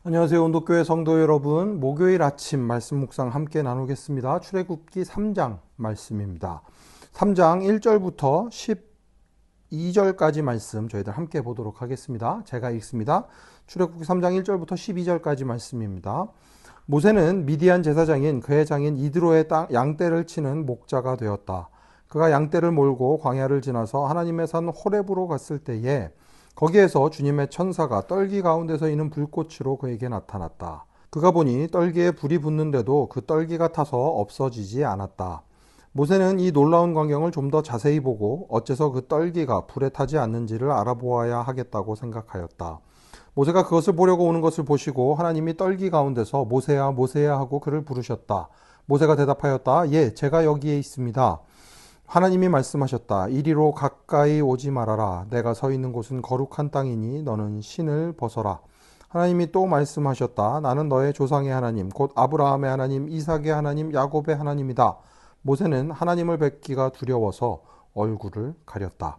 안녕하세요. 온도교회 성도 여러분. 목요일 아침 말씀 묵상 함께 나누겠습니다. 출애굽기 3장 말씀입니다. 3장 1절부터 12절까지 말씀 저희들 함께 보도록 하겠습니다. 제가 읽습니다. 출애굽기 3장 1절부터 12절까지 말씀입니다. 모세는 미디안 제사장인 그의 장인 이드로의 양떼를 치는 목자가 되었다. 그가 양떼를 몰고 광야를 지나서 하나님의 산 호렙으로 갔을 때에 거기에서 주님의 천사가 떨기 가운데서 있는 불꽃으로 그에게 나타났다. 그가 보니 떨기에 불이 붙는데도 그 떨기가 타서 없어지지 않았다. 모세는 이 놀라운 광경을 좀 더 자세히 보고 어째서 그 떨기가 불에 타지 않는지를 알아보아야 하겠다고 생각하였다. 모세가 그것을 보려고 오는 것을 보시고 하나님이 떨기 가운데서 모세야 모세야 하고 그를 부르셨다. 모세가 대답하였다. 예, 제가 여기에 있습니다. 하나님이 말씀하셨다. 이리로 가까이 오지 말아라. 내가 서 있는 곳은 거룩한 땅이니 너는 신을 벗어라. 하나님이 또 말씀하셨다. 나는 너의 조상의 하나님, 곧 아브라함의 하나님, 이삭의 하나님, 야곱의 하나님이다. 모세는 하나님을 뵙기가 두려워서 얼굴을 가렸다.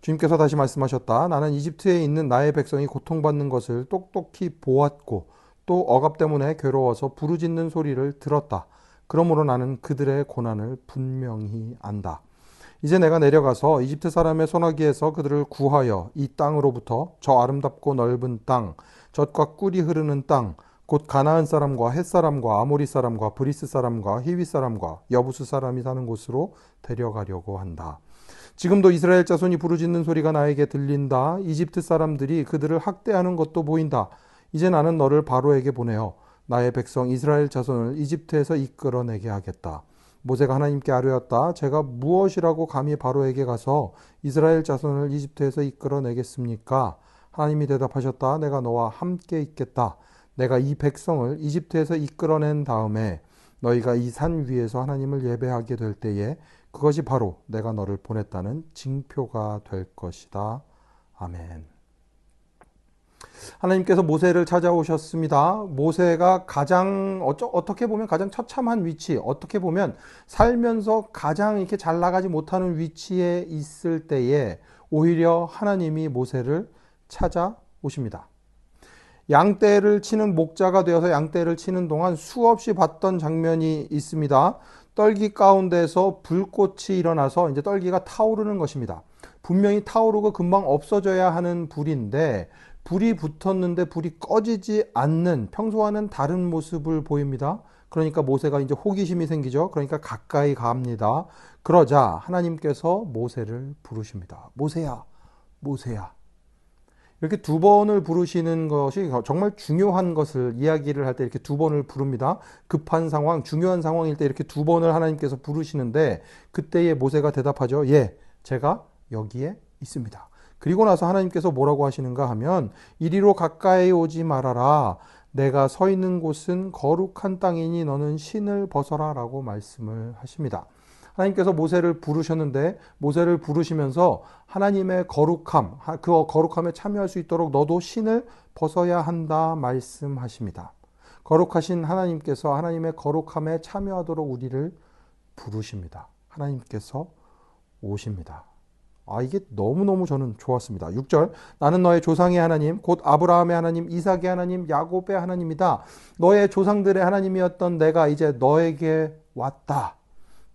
주님께서 다시 말씀하셨다. 나는 이집트에 있는 나의 백성이 고통받는 것을 똑똑히 보았고 또 억압 때문에 괴로워서 부르짖는 소리를 들었다. 그러므로 나는 그들의 고난을 분명히 안다. 이제 내가 내려가서 이집트 사람의 손아귀에서 그들을 구하여 이 땅으로부터 저 아름답고 넓은 땅, 젖과 꿀이 흐르는 땅, 곧 가나안 사람과 헷 사람과 아모리 사람과 브리스 사람과 히위 사람과 여부스 사람이 사는 곳으로 데려가려고 한다. 지금도 이스라엘 자손이 부르짖는 소리가 나에게 들린다. 이집트 사람들이 그들을 학대하는 것도 보인다. 이제 나는 너를 바로에게 보내어 나의 백성 이스라엘 자손을 이집트에서 이끌어내게 하겠다. 모세가 하나님께 아뢰었다. 제가 무엇이라고 감히 바로에게 가서 이스라엘 자손을 이집트에서 이끌어내겠습니까? 하나님이 대답하셨다. 내가 너와 함께 있겠다. 내가 이 백성을 이집트에서 이끌어낸 다음에 너희가 이 산 위에서 하나님을 예배하게 될 때에 그것이 바로 내가 너를 보냈다는 징표가 될 것이다. 아멘. 하나님께서 모세를 찾아오셨습니다. 모세가 어떻게 보면 가장 처참한 위치, 어떻게 보면 살면서 가장 이렇게 잘 나가지 못하는 위치에 있을 때에 오히려 하나님이 모세를 찾아오십니다. 양떼를 치는 목자가 되어서 양떼를 치는 동안 수없이 봤던 장면이 있습니다. 떨기 가운데서 불꽃이 일어나서 이제 떨기가 타오르는 것입니다. 분명히 타오르고 금방 없어져야 하는 불인데 불이 붙었는데 불이 꺼지지 않는 평소와는 다른 모습을 보입니다. 그러니까 모세가 이제 호기심이 생기죠. 그러니까 가까이 갑니다. 그러자 하나님께서 모세를 부르십니다. 모세야, 모세야. 이렇게 두 번을 부르시는 것이 정말 중요한 것을 이야기를 할 때 이렇게 두 번을 부릅니다. 급한 상황, 중요한 상황일 때 이렇게 두 번을 하나님께서 부르시는데 그때에 모세가 대답하죠. 예, 제가 여기에 있습니다. 그리고 나서 하나님께서 뭐라고 하시는가 하면 이리로 가까이 오지 말아라. 내가 서 있는 곳은 거룩한 땅이니 너는 신을 벗어라 라고 말씀을 하십니다. 하나님께서 모세를 부르셨는데 모세를 부르시면서 하나님의 거룩함, 그 거룩함에 참여할 수 있도록 너도 신을 벗어야 한다 말씀하십니다. 거룩하신 하나님께서 하나님의 거룩함에 참여하도록 우리를 부르십니다. 하나님께서 오십니다. 이게 너무너무 저는 좋았습니다. 6절 나는 너의 조상의 하나님 곧 아브라함의 하나님 이삭의 하나님 야곱의 하나님이다. 너의 조상들의 하나님이었던 내가 이제 너에게 왔다.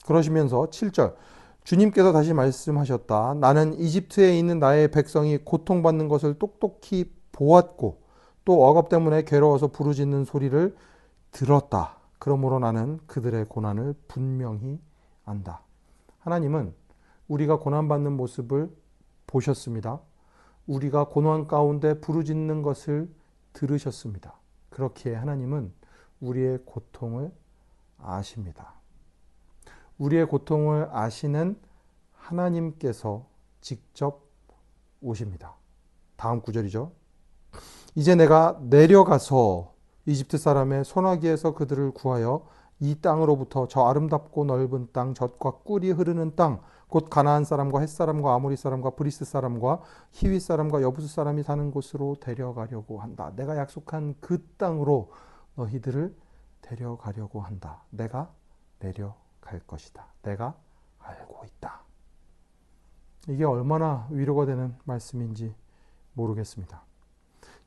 그러시면서 7절 주님께서 다시 말씀하셨다. 나는 이집트에 있는 나의 백성이 고통받는 것을 똑똑히 보았고 또 억압 때문에 괴로워서 부르짖는 소리를 들었다. 그러므로 나는 그들의 고난을 분명히 안다. 하나님은 우리가 고난받는 모습을 보셨습니다. 우리가 고난 가운데 부르짖는 것을 들으셨습니다. 그렇기에 하나님은 우리의 고통을 아십니다. 우리의 고통을 아시는 하나님께서 직접 오십니다. 다음 구절이죠. 이제 내가 내려가서 이집트 사람의 손아귀에서 그들을 구하여 이 땅으로부터 저 아름답고 넓은 땅, 젖과 꿀이 흐르는 땅, 곧 가나안 사람과 헷 사람과 아모리 사람과 브리스 사람과 히위 사람과 여부스 사람이 사는 곳으로 데려가려고 한다. 내가 약속한 그 땅으로 너희들을 데려가려고 한다. 내가 내려갈 것이다. 내가 알고 있다. 이게 얼마나 위로가 되는 말씀인지 모르겠습니다.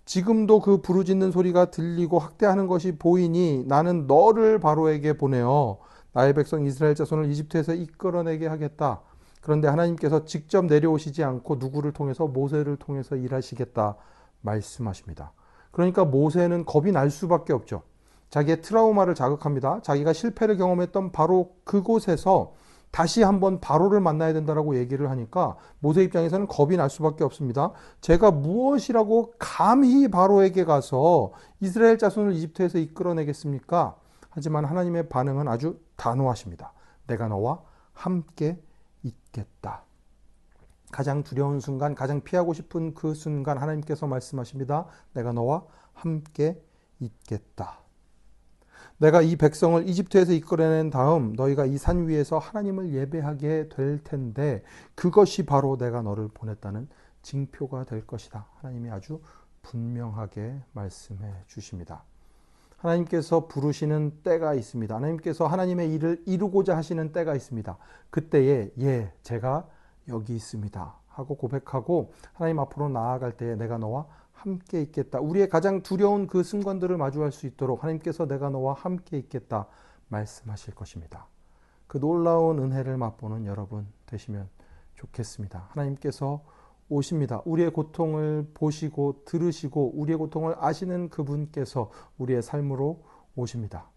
지금도 그 부르짖는 소리가 들리고 학대하는 것이 보이니 나는 너를 바로에게 보내어 나의 백성 이스라엘 자손을 이집트에서 이끌어내게 하겠다. 그런데 하나님께서 직접 내려오시지 않고 누구를 통해서 모세를 통해서 일하시겠다 말씀하십니다. 그러니까 모세는 겁이 날 수밖에 없죠. 자기의 트라우마를 자극합니다. 자기가 실패를 경험했던 바로 그곳에서 다시 한번 바로를 만나야 된다라고 얘기를 하니까 모세 입장에서는 겁이 날 수밖에 없습니다. 제가 무엇이라고 감히 바로에게 가서 이스라엘 자손을 이집트에서 이끌어내겠습니까? 하지만 하나님의 반응은 아주 단호하십니다. 내가 너와 함께 있겠다. 가장 두려운 순간, 가장 피하고 싶은 그 순간 하나님께서 말씀하십니다. 내가 너와 함께 있겠다. 내가 이 백성을 이집트에서 이끌어낸 다음 너희가 이 산 위에서 하나님을 예배하게 될 텐데 그것이 바로 내가 너를 보냈다는 징표가 될 것이다. 하나님이 아주 분명하게 말씀해 주십니다. 하나님께서 부르시는 때가 있습니다. 하나님께서 하나님의 일을 이루고자 하시는 때가 있습니다. 그때에 제가 여기 있습니다 하고 고백하고 하나님 앞으로 나아갈 때에 내가 너와 함께 있겠다. 우리의 가장 두려운 그 순간들을 마주할 수 있도록 하나님께서 내가 너와 함께 있겠다 말씀하실 것입니다. 그 놀라운 은혜를 맛보는 여러분 되시면 좋겠습니다. 하나님께서 오십니다. 우리의 고통을 보시고 들으시고 우리의 고통을 아시는 그분께서 우리의 삶으로 오십니다.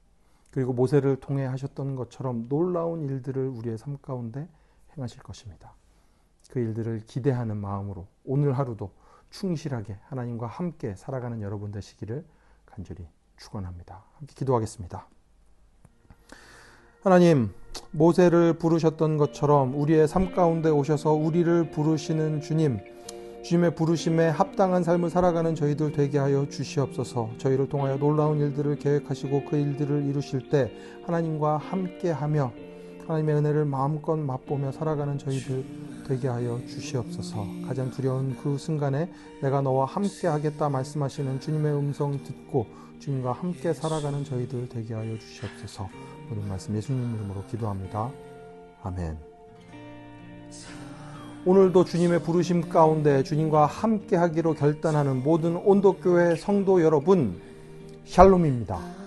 그리고 모세를 통해 하셨던 것처럼 놀라운 일들을 우리의 삶 가운데 행하실 것입니다. 그 일들을 기대하는 마음으로 오늘 하루도 충실하게 하나님과 함께 살아가는 여러분 되시기를 간절히 축원합니다. 함께 기도하겠습니다. 하나님, 모세를 부르셨던 것처럼 우리의 삶 가운데 오셔서 우리를 부르시는 주님, 주님의 부르심에 합당한 삶을 살아가는 저희들 되게 하여 주시옵소서. 저희를 통하여 놀라운 일들을 계획하시고 그 일들을 이루실 때 하나님과 함께하며 하나님의 은혜를 마음껏 맛보며 살아가는 저희들 되게 하여 주시옵소서. 가장 두려운 그 순간에 내가 너와 함께 하겠다 말씀하시는 주님의 음성 듣고 주님과 함께 살아가는 저희들 되게 하여 주시옵소서. 모든 말씀 예수님 이름으로 기도합니다. 아멘. 오늘도 주님의 부르심 가운데 주님과 함께 하기로 결단하는 모든 온도교회 성도 여러분, 샬롬입니다.